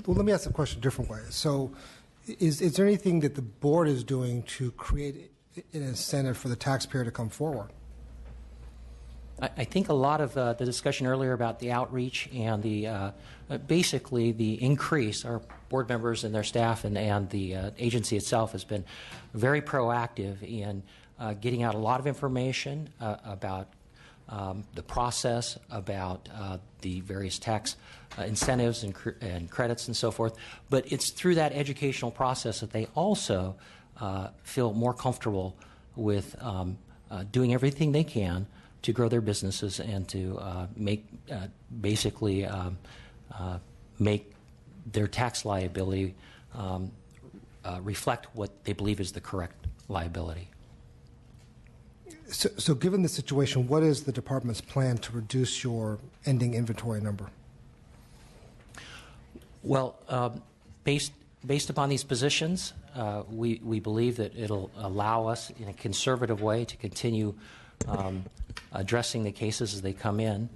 Well, let me ask the question a different way. So is there anything that the board is doing to create an incentive for the taxpayer to come forward? I think a lot of the discussion earlier about the outreach and the basically the increase, our board members and their staff and the agency itself has been very proactive in getting out a lot of information about the process, about the various tax incentives and credits and so forth. But it's through that educational process that they also feel more comfortable with doing everything they can to grow their businesses and to basically make their tax liability reflect what they believe is the correct liability. So given the situation, what is the department's plan to reduce your ending inventory number? Well, based upon these positions, we believe that it'll allow us in a conservative way to continue addressing the cases as they come in.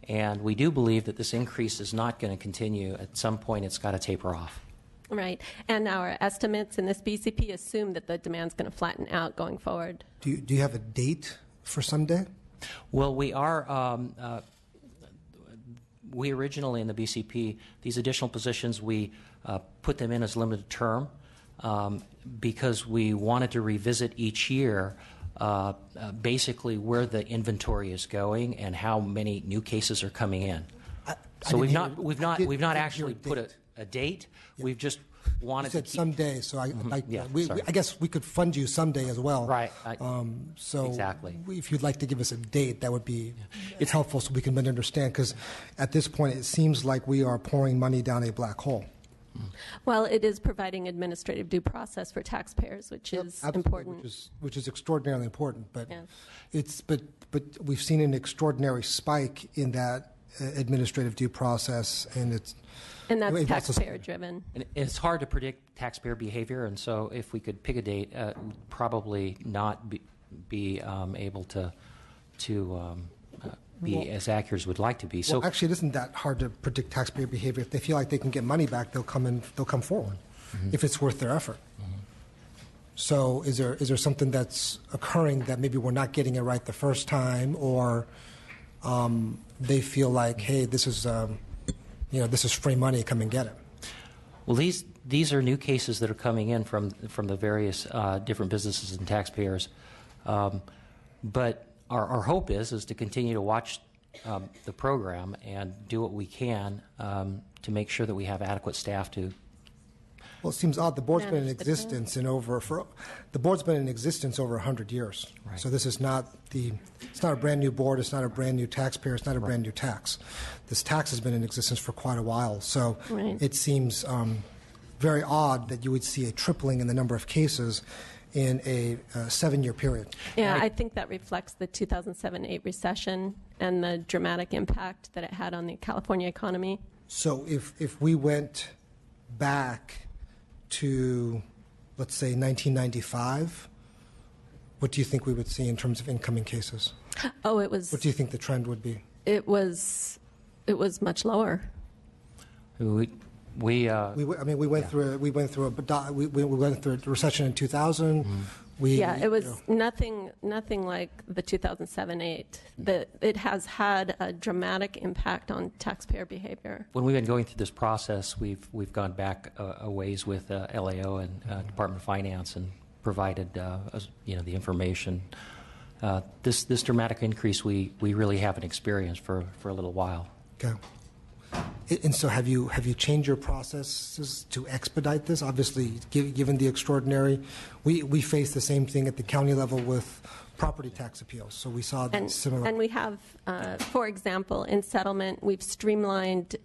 And we do believe that this increase is not going to continue. At some point, it's got to taper off. Right. And our estimates in this BCP assume that the demand's going to flatten out going forward. Do you have a date for someday? Well, we are. We originally in the BCP, these additional positions, we put them in as limited term because we wanted to revisit each year basically where the inventory is going and how many new cases are coming in. So we've not actually put a date. Yeah. We've just wanted to keep someday. So I guess we could fund you someday as well. Right. So exactly. If you'd like to give us a date, that would be it's helpful so we can better understand. Because at this point, it seems like we are pouring money down a black hole. Well, it is providing administrative due process for taxpayers, which is important. Which is extraordinarily important. But but we've seen an extraordinary spike in that administrative due process, and that's taxpayer driven. And it's hard to predict taxpayer behavior, and so if we could pick a date, probably not be able to be as accurate as we'd like to be. So actually, it isn't that hard to predict taxpayer behavior. If they feel like they can get money back, they'll come forward if it's worth their effort. So is there something that's occurring that maybe we're not getting it right the first time, or they feel like, hey, this is this is free money, come and get it? Well, these are new cases that are coming in from the various different businesses and taxpayers, but our hope is to continue to watch the program and do what we can to make sure that we have adequate staff to. Well, it seems odd. The board's been in existence over 100 years. Right. So this is not it's not a brand new board. It's not a brand new taxpayer. It's not a brand new tax. This tax has been in existence for quite a while. So it seems very odd that you would see a tripling in the number of cases in a 7-year period. Yeah, I think that reflects the 2007-8 recession and the dramatic impact that it had on the California economy. So if we went back to, let's say, 1995, what do you think we would see in terms of incoming cases? Oh, it was. What do you think the trend would be? It was much lower. We went through a recession in 2000. It was nothing like the 2007-8. It has had a dramatic impact on taxpayer behavior. When we've been going through this process, we've gone back a ways with LAO and Department of Finance and provided the information. This dramatic increase we really haven't experienced for a little while. Okay. And so have you changed your processes to expedite this? Obviously, given the extraordinary, we face the same thing at the county level with property tax appeals. So we saw that similar. And we have, for example, in settlement, we've streamlined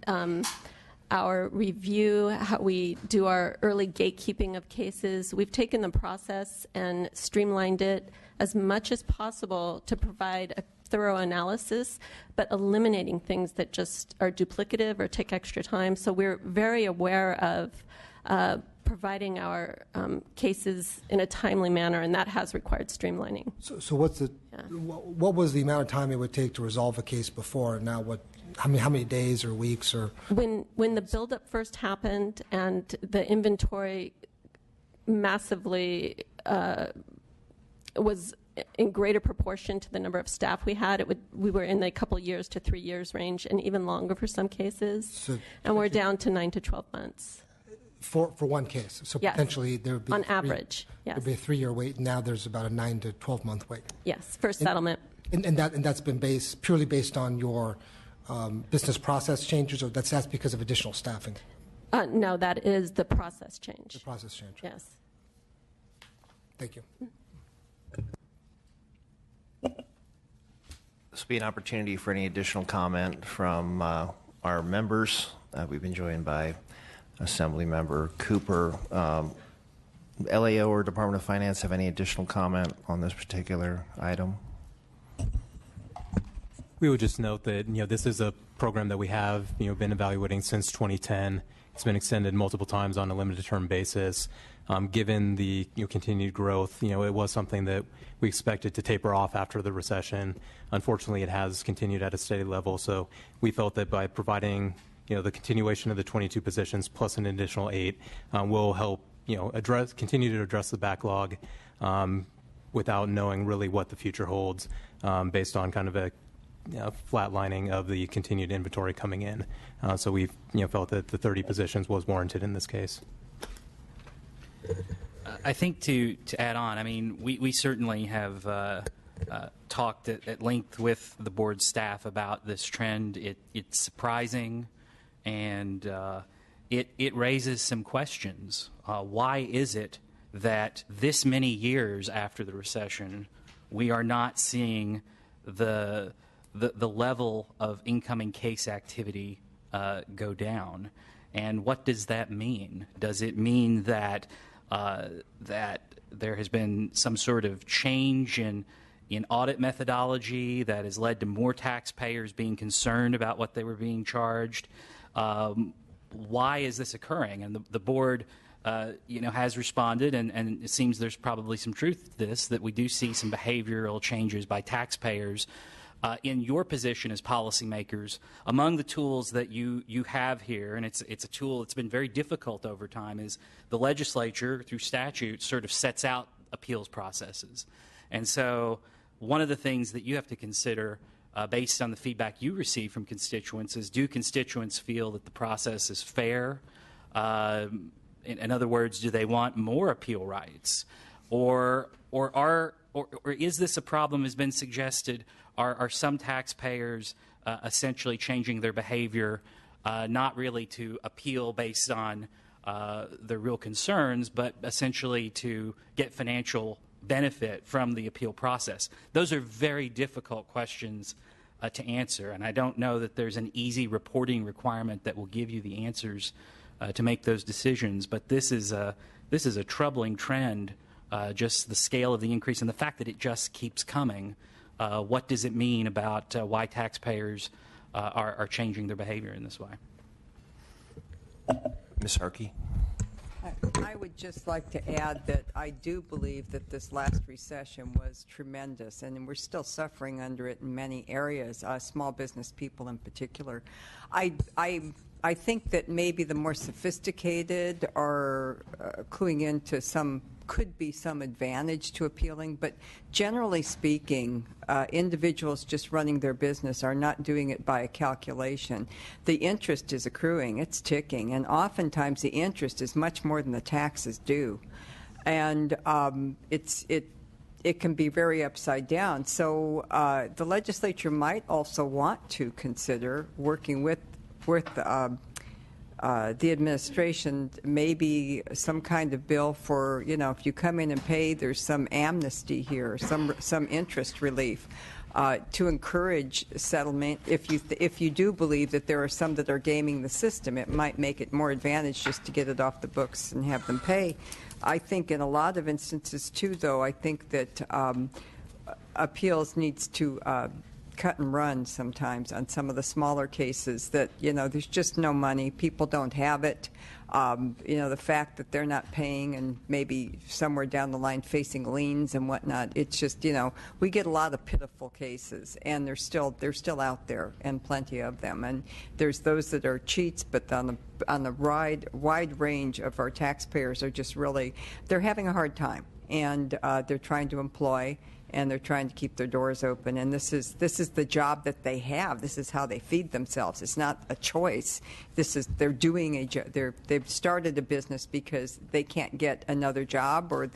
our review, how we do our early gatekeeping of cases. We've taken the process and streamlined it as much as possible to provide a thorough analysis, but eliminating things that just are duplicative or take extra time. So we're very aware of providing our cases in a timely manner, and that has required streamlining. So what was the amount of time it would take to resolve a case before, and now what How many days or weeks or? When the buildup first happened and the inventory massively was in greater proportion to the number of staff we had, we were in the couple years to 3 years range, and even longer for some cases. And we're down to 9 to 12 months. For one case. So yes. Potentially there would be on average. Yes. There'd be a 3-year wait. Now there's about a 9 to 12 month wait. Yes, for settlement. And that's been purely based on your business process changes, or that's because of additional staffing? No, that is the process change. The process change. Yes. Thank you. This will be an opportunity for any additional comment from our members. We've been joined by Assemblymember Cooper. LAO or Department of Finance have any additional comment on this particular item? We would just note that this is a program that we have been evaluating since 2010. It's been extended multiple times on a limited term basis. Given the continued growth, it was something that we expected to taper off after the recession. Unfortunately, it has continued at a steady level. So we felt that by providing the continuation of the 22 positions plus an additional 8 will help continue to address the backlog without knowing really what the future holds based on kind of a flatlining of the continued inventory coming in. So we felt that the 30 positions was warranted in this case. I think to add on, I mean, we certainly have talked at length with the board staff about this trend. It's surprising, and it raises some questions. Why is it that this many years after the recession, we are not seeing the level of incoming case activity go down? And what does that mean? Does it mean that that there has been some sort of change in audit methodology that has led to more taxpayers being concerned about what they were being charged? Why is this occurring? And the board has responded, and it seems there's probably some truth to this, that we do see some behavioral changes by taxpayers. In your position as policymakers, among the tools that you have here, and it's a tool that's been very difficult over time, is the legislature, through statute, sort of sets out appeals processes. And so one of the things that you have to consider based on the feedback you receive from constituents is, do constituents feel that the process is fair? In other words, do they want more appeal rights? Or is this a problem, has been suggested? Are some taxpayers essentially changing their behavior, not really to appeal based on their real concerns, but essentially to get financial benefit from the appeal process? Those are very difficult questions to answer, and I don't know that there's an easy reporting requirement that will give you the answers to make those decisions. But this is a troubling trend, just the scale of the increase and the fact that it just keeps coming. What does it mean about why taxpayers are changing their behavior in this way? Ms. Harkey? I would just like to add that I do believe that this last recession was tremendous, and we're still suffering under it in many areas, small business people in particular. I think that maybe the more sophisticated are cluing into could be some advantage to appealing, but generally speaking, individuals just running their business are not doing it by a calculation. The interest is accruing, it's ticking, and oftentimes the interest is much more than the taxes due. And it can be very upside down. So the legislature might also want to consider working with the administration, maybe some kind of bill for, if you come in and pay, there's some amnesty here, some interest relief to encourage settlement. If you do believe that there are some that are gaming the system, it might make it more advantage just to get it off the books and have them pay. I think in a lot of instances too, though, I think that appeals needs to cut and run sometimes on some of the smaller cases that, there's just no money. People don't have it. The fact that they're not paying and maybe somewhere down the line facing liens and whatnot, it's just, we get a lot of pitiful cases, and they're still out there, and plenty of them. And there's those that are cheats, but on the wide range of our taxpayers are just really, they're having a hard time, and they're trying to employ, and they're trying to keep their doors open. And this is the job that they have. This is how they feed themselves. It's not a choice. They're doing a job. They've started a business because they can't get another job, or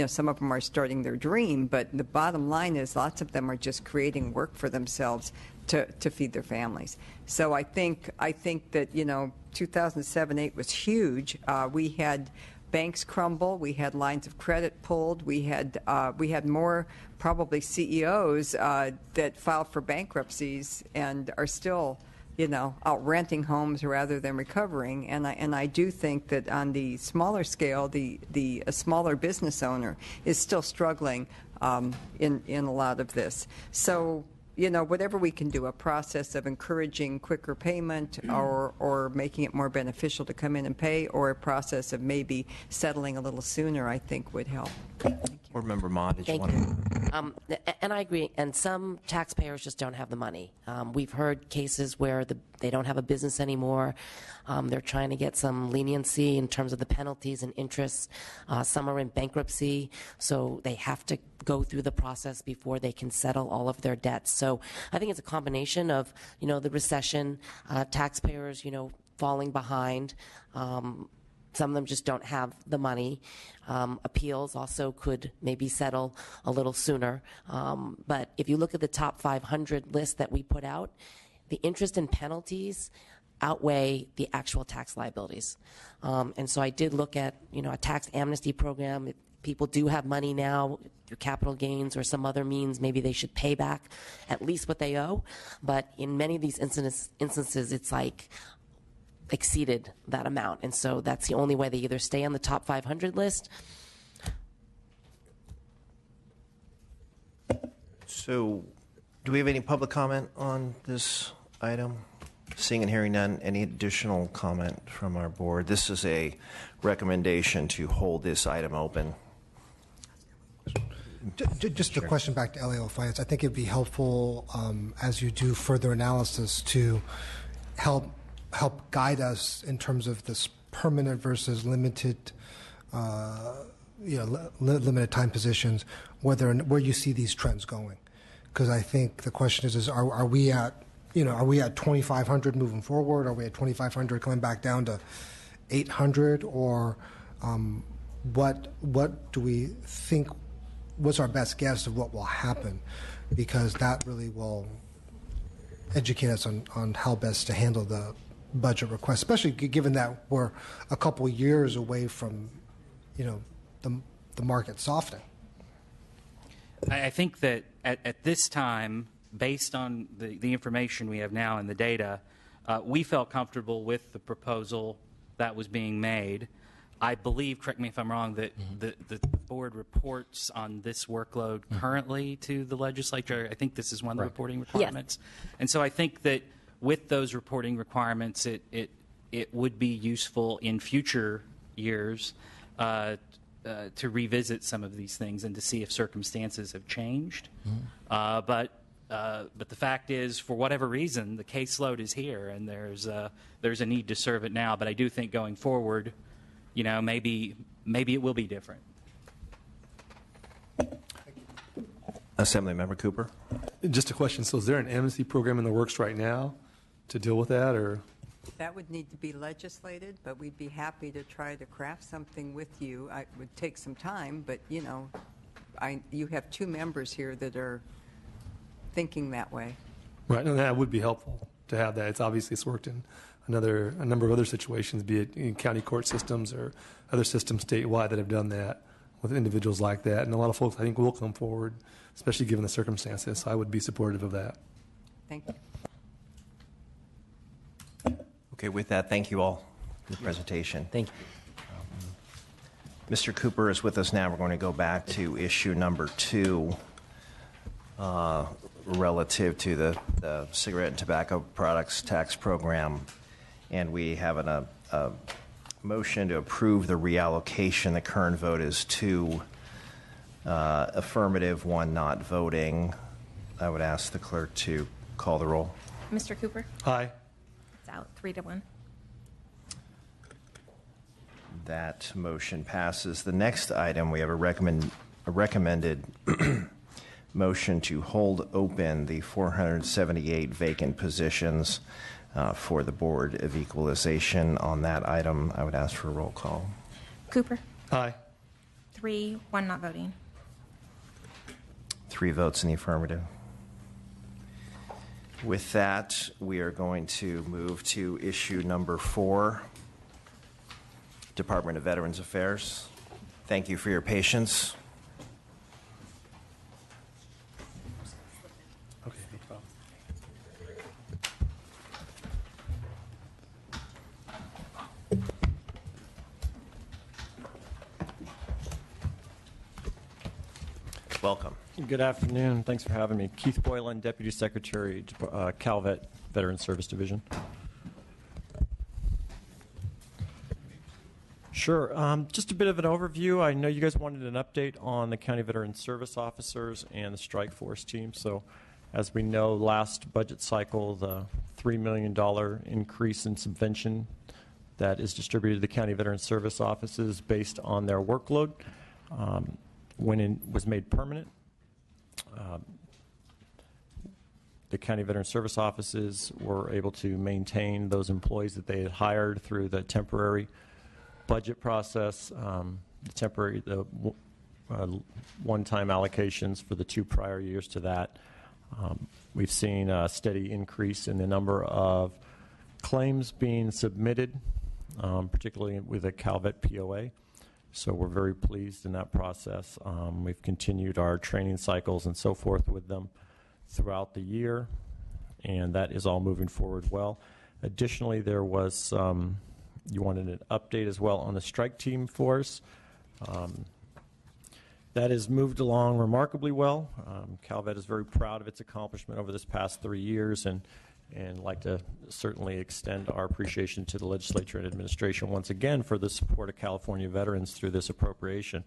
some of them are starting their dream. But the bottom line is, lots of them are just creating work for themselves to feed their families. So I think that 2007-08 was huge. We had banks crumble. We had lines of credit pulled. We had more probably CEOs that filed for bankruptcies and are still, out renting homes rather than recovering. And I do think that on the smaller scale, a smaller business owner is still struggling in a lot of this. So, whatever we can do, a process of encouraging quicker payment, or making it more beneficial to come in and pay, or a process of maybe settling a little sooner, I think would help. Board Member Ma, did you Thank want you. And I agree. And some taxpayers just don't have the money. We've heard cases where they don't have a business anymore. They're trying to get some leniency in terms of the penalties and interests. Some are in bankruptcy, so they have to go through the process before they can settle all of their debts. So I think it's a combination of, the recession, taxpayers, falling behind. Some of them just don't have the money. Appeals also could maybe settle a little sooner. But if you look at the top 500 list that we put out, the interest and penalties outweigh the actual tax liabilities. And so I did look at, a tax amnesty program. If people do have money now through capital gains or some other means, maybe they should pay back at least what they owe. But in many of these instances, it's like exceeded that amount. And so that's the only way. They either stay on the top 500 list. So, do we have any public comment on this item? Seeing and hearing none, any additional comment from our board? This is a recommendation to hold this item open. Just a question back to LAO Finance. I think it'd be helpful as you do further analysis to help guide us in terms of this permanent versus limited, limited time positions, where you see these trends going. Because I think the question is are we at 2,500 moving forward? Are we at 2,500 coming back down to 800? Or what do we think? What's our best guess of what will happen? Because that really will educate us on how best to handle the budget request, especially given that we're a couple years away from, the market softening. I think that at this time, based on the information we have now and the data, we felt comfortable with the proposal that was being made. I believe, correct me if I'm wrong, that the board reports on this workload currently to the legislature. I think this is one of the reporting requirements. Yes. And so I think that with those reporting requirements, it would be useful in future years to revisit some of these things and to see if circumstances have changed. But the fact is, for whatever reason, the caseload is here, and there's a need to serve it now. But I do think going forward, maybe it will be different. Assemblymember Cooper. Just a question. So is there an amnesty program in the works right now to deal with that, or? That would need to be legislated, but we'd be happy to try to craft something with you. It would take some time, but, you have two members here that are thinking that way. Right, and that would be helpful to have that. It's worked in a number of other situations, be it in county court systems or other systems statewide that have done that with individuals like that. And a lot of folks, I think, will come forward, especially given the circumstances. So I would be supportive of that. Thank you. Okay, with that, thank you all for the presentation. Thank you. Mr. Cooper is with us now. We're going to go back to issue number 2. relative to the cigarette and tobacco products tax program, and we have a motion to approve the reallocation. The current vote is 2 affirmative, 1 not voting. I would ask the clerk to call the roll. Mr. Cooper? Aye. It's out 3-1. That motion passes. The next item, we have a recommended motion to hold open the 478 vacant positions for the Board of Equalization. On that item, I would ask for a roll call. Cooper? Aye. 3, 1 not voting. 3 votes in the affirmative. With that, we are going to move to issue number 4, Department of Veterans Affairs. Thank you for your patience. Okay, no problem. Welcome. Good afternoon. Thanks for having me. Keith Boylan, Deputy Secretary, Calvet Veteran Service Division. Sure. Just a bit of an overview. I know you guys wanted an update on the County Veteran Service Officers and the Strike Force team. So as we know, last budget cycle, the $3 million increase in subvention that is distributed to the County Veteran Service Offices based on their workload when it was made permanent. The County Veteran Service Offices were able to maintain those employees that they had hired through the temporary budget process, the one-time allocations for the 2 prior years to that. We've seen a steady increase in the number of claims being submitted, particularly with a Calvet POA. So we're very pleased in that process. We've continued our training cycles and so forth with them throughout the year, and that is all moving forward well. Additionally, there was you wanted an update as well on the strike team force. That has moved along remarkably well. Calvet is very proud of its accomplishment over this past 3 years, and like to certainly extend our appreciation to the legislature and administration once again for the support of California veterans through this appropriation.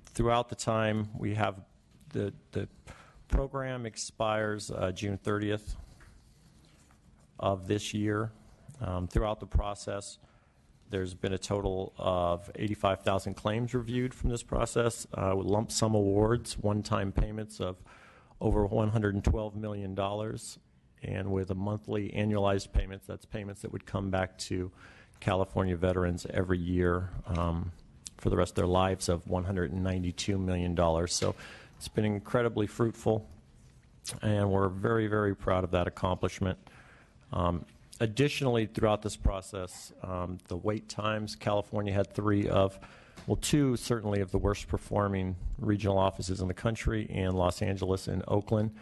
Throughout the time, we have the program expires June 30th of this year. Throughout the process, there's been a total of 85,000 claims reviewed from this process with lump sum awards, one-time payments of over $112 million, and with a monthly annualized payments, that's payments that would come back to California veterans every year for the rest of their lives of $192 million. So it's been incredibly fruitful, and we're very, very proud of that accomplishment. Additionally, throughout this process, the wait times, California had 2 certainly of the worst performing regional offices in the country, in Los Angeles and Oakland,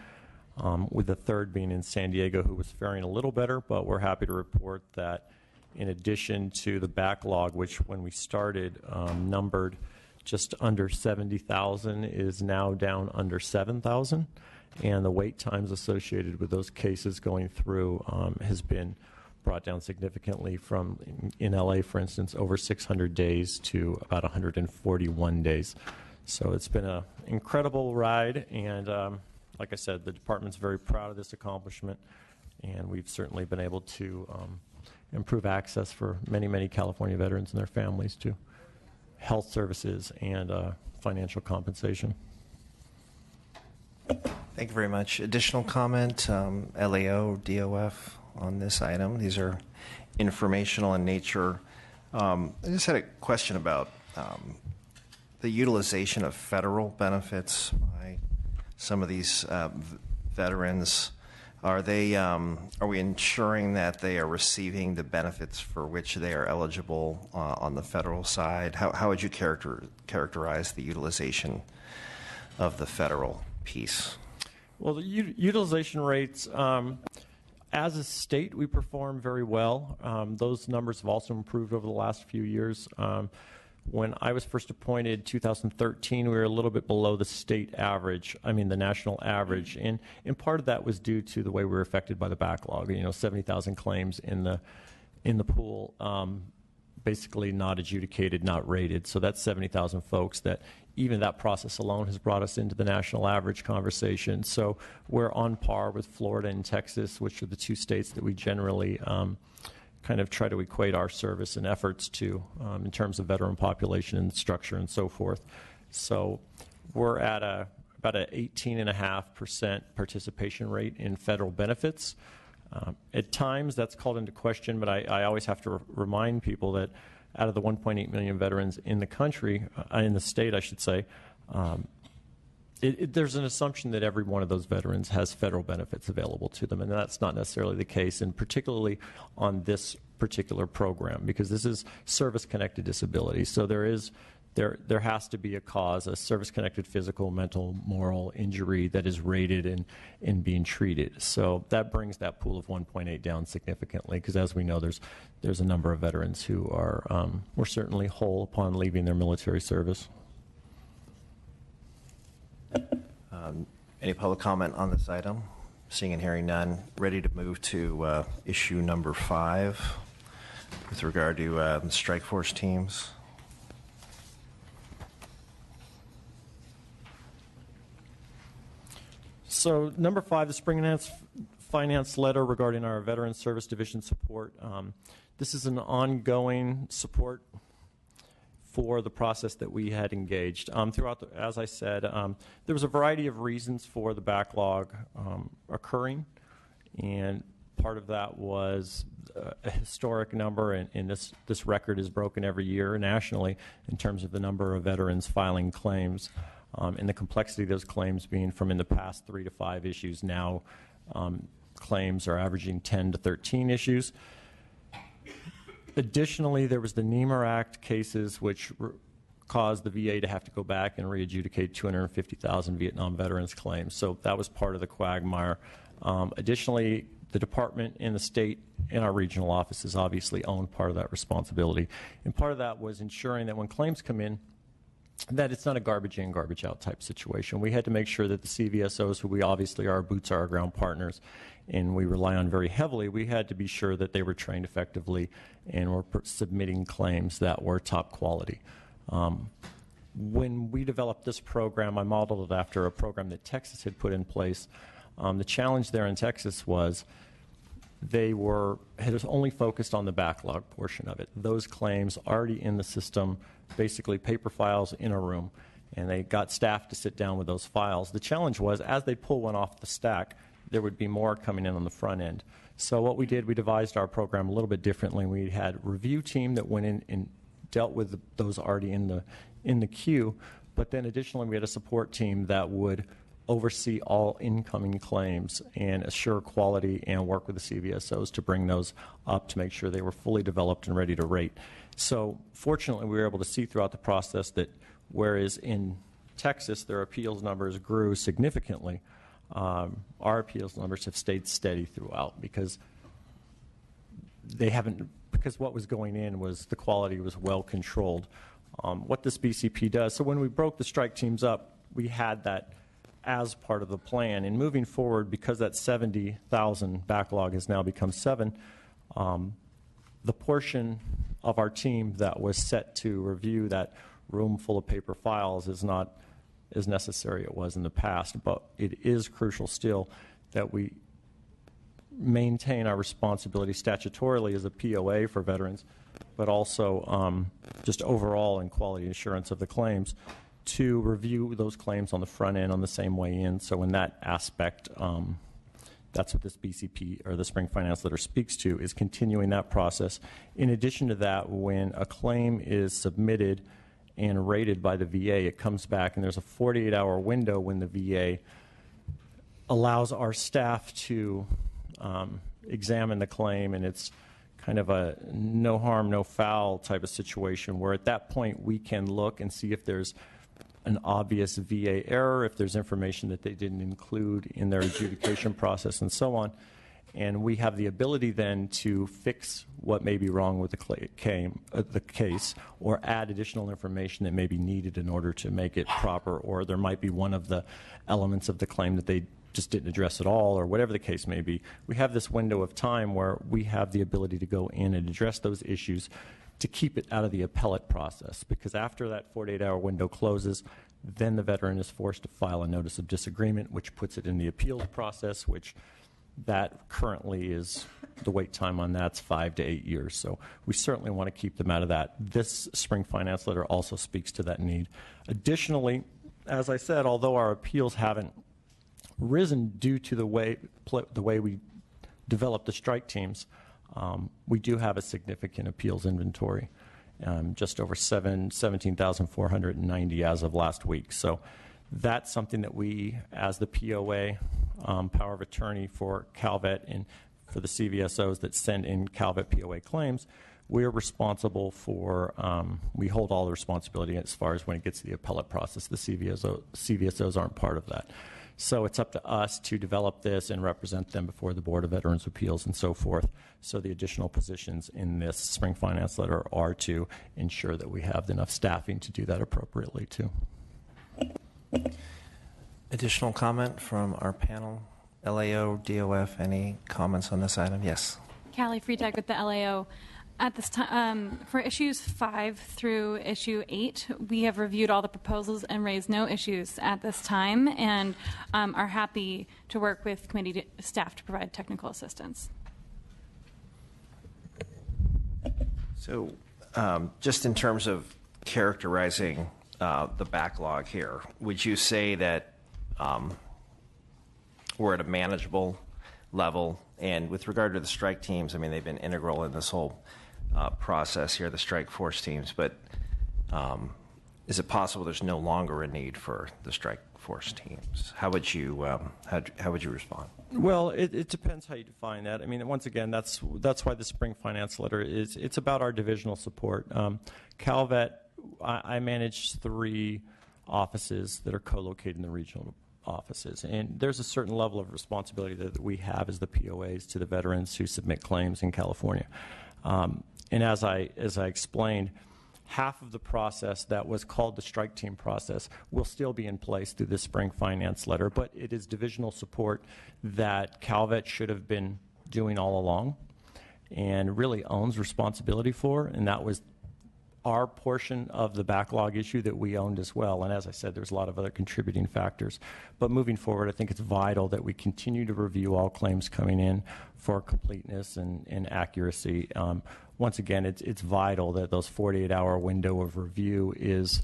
with the 3rd being in San Diego, who was faring a little better, but we're happy to report that in addition to the backlog, which when we started numbered just under 70,000, is now down under 7,000. And the wait times associated with those cases going through has been brought down significantly from, in LA, for instance, over 600 days to about 141 days. So it's been an incredible ride, and like I said, the department's very proud of this accomplishment, and we've certainly been able to improve access for many, many California veterans and their families to health services and financial compensation. Thank you very much. Additional comment, LAO, DOF on this item? These are informational in nature. I just had a question about the utilization of federal benefits by some of these veterans. Are we ensuring that they are receiving the benefits for which they are eligible on the federal side? How would you characterize the utilization of the federal piece? Well, the utilization rates, as a state, we perform very well. Those numbers have also improved over the last few years. When I was first appointed, 2013, we were a little bit below the state average, the national average. And part of that was due to the way we were affected by the backlog. 70,000 claims in the pool, basically not adjudicated, not rated. So that's 70,000 folks that even that process alone has brought us into the national average conversation. So we're on par with Florida and Texas, which are the two states that we generally kind of try to equate our service and efforts to in terms of veteran population and structure and so forth. So we're at about an 18.5% participation rate in federal benefits. At times that's called into question, but I always have to remind people that out of the 1.8 million veterans in the country, in the state I should say, there's an assumption that every one of those veterans has federal benefits available to them, and that's not necessarily the case, and particularly on this particular program, because this is service-connected disability. So there has to be a cause, a service-connected physical, mental, moral injury that is rated and being treated. So that brings that pool of 1.8 down significantly, because as we know, there's a number of veterans who were certainly whole upon leaving their military service. Any public comment on this item? Seeing and hearing none, ready to move to issue number 5 with regard to strike force teams. So number 5, the spring finance letter regarding our Veteran Service Division support. This is an ongoing support for the process that we had engaged. Throughout, as I said, there was a variety of reasons for the backlog occurring, and part of that was a historic number, and this record is broken every year nationally in terms of the number of veterans filing claims, and the complexity of those claims being from in the past 3 to 5 issues. Now claims are averaging 10 to 13 issues. Additionally, there was the NEMR Act cases, which caused the VA to have to go back and re-adjudicate 250,000 Vietnam veterans claims. So that was part of the quagmire. Additionally, the department and the state and our regional offices obviously own part of that responsibility. And part of that was ensuring that when claims come in, that it's not a garbage in, garbage out type situation. We had to make sure that the CVSOs, who we obviously are boots on our ground partners, and we rely on very heavily, we had to be sure that they were trained effectively and were submitting claims that were top quality. When we developed this program, I modeled it after a program that Texas had put in place. The challenge there in Texas was had only focused on the backlog portion of it. Those claims already in the system, basically paper files in a room, and they got staff to sit down with those files. The challenge was, as they pull one off the stack, there would be more coming in on the front end. So what we did, we devised our program a little bit differently. We had a review team that went in and dealt with those already in the queue, but then additionally we had a support team that would oversee all incoming claims and assure quality and work with the CVSOs to bring those up to make sure they were fully developed and ready to rate. So fortunately, we were able to see throughout the process that whereas in Texas their appeals numbers grew significantly, our appeals numbers have stayed steady throughout because what was going in was the quality was well controlled. What this BCP does, so when we broke the strike teams up, we had that as part of the plan. And moving forward, because that 70,000 backlog has now become 7, the portion of our team that was set to review that room full of paper files is not as necessary it was in the past, but it is crucial still that we maintain our responsibility statutorily as a POA for veterans, but also just overall in quality assurance of the claims, to review those claims on the front end on the same way in. So in that aspect, that's what this BCP or the Spring Finance Letter speaks to, is continuing that process. In addition to that, when a claim is submitted and rated by the VA, it comes back and there's a 48-hour window when the VA allows our staff to examine the claim, and it's kind of a no harm, no foul type of situation where at that point we can look and see if there's an obvious VA error, if there's information that they didn't include in their adjudication process and so on. And we have the ability then to fix what may be wrong with the case, or add additional information that may be needed in order to make it proper, or there might be one of the elements of the claim that they just didn't address at all, or whatever the case may be. We have this window of time where we have the ability to go in and address those issues to keep it out of the appellate process, because after that 48-hour window closes, then the veteran is forced to file a notice of disagreement, which puts it in the appeals process, which that currently is, the wait time on that's 5 to 8 years. So we certainly want to keep them out of that. This spring finance letter also speaks to that need. Additionally, as I said, although our appeals haven't risen due to the way we develop the strike teams, we do have a significant appeals inventory, just over 17,490 as of last week. So that's something that we, as the POA, power of attorney for CalVet and for the CVSOs that send in CalVet POA claims, we're responsible for, we hold all the responsibility as far as when it gets to the appellate process. The CVSOs aren't part of that. So it's up to us to develop this and represent them before the Board of Veterans Appeals and so forth. So the additional positions in this spring finance letter are to ensure that we have enough staffing to do that appropriately too. Additional comment from our panel? LAO, DOF, any comments on this item? Yes. Callie Freitag with the LAO. At this time, for issues 5 through issue 8, we have reviewed all the proposals and raised no issues at this time, and are happy to work with committee staff to provide technical assistance. So just in terms of characterizing the backlog here, would you say that we're at a manageable level? And with regard to the strike teams, I mean, they've been integral in this whole process here, the strike force teams, but is it possible there's no longer a need for the strike force teams? How would you respond? Well, it depends how you define that. I mean, once again, that's why the spring finance letter is, it's about our divisional support. CalVet, I manage 3 offices that are co-located in the regional offices, and there's a certain level of responsibility that we have as the POAs to the veterans who submit claims in California. And as I explained, half of the process that was called the strike team process will still be in place through the spring finance letter, but it is divisional support that CalVet should have been doing all along and really owns responsibility for, and that was our portion of the backlog issue that we owned as well. And as I said, there's a lot of other contributing factors. But moving forward, I think it's vital that we continue to review all claims coming in for completeness and accuracy. Once again, it's vital that those 48-hour window of review is,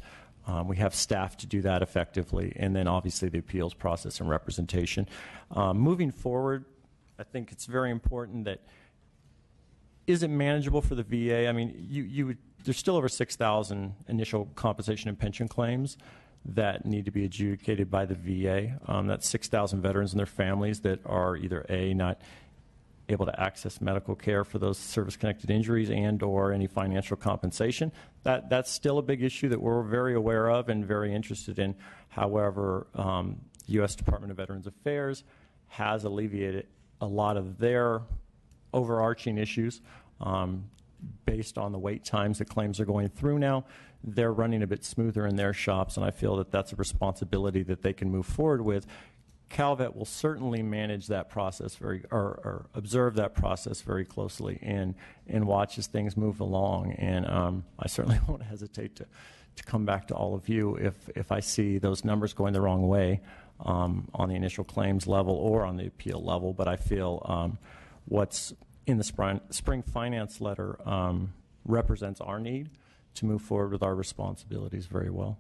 we have staff to do that effectively, and then obviously the appeals process and representation. Moving forward, I think it's very important that, is it manageable for the VA? I mean, there's still over 6,000 initial compensation and pension claims that need to be adjudicated by the VA. That's 6,000 veterans and their families that are either A, not able to access medical care for those service-connected injuries and or any financial compensation. That's still a big issue that we're very aware of and very interested in. However, the U.S. Department of Veterans Affairs has alleviated a lot of their overarching issues based on the wait times that claims are going through now. They're running a bit smoother in their shops, and I feel that that's a responsibility that they can move forward with. CalVet will certainly manage that process or observe that process very closely and watch as things move along. And I certainly won't hesitate to come back to all of you if I see those numbers going the wrong way on the initial claims level or on the appeal level. But I feel what's in the spring finance letter represents our need to move forward with our responsibilities very well.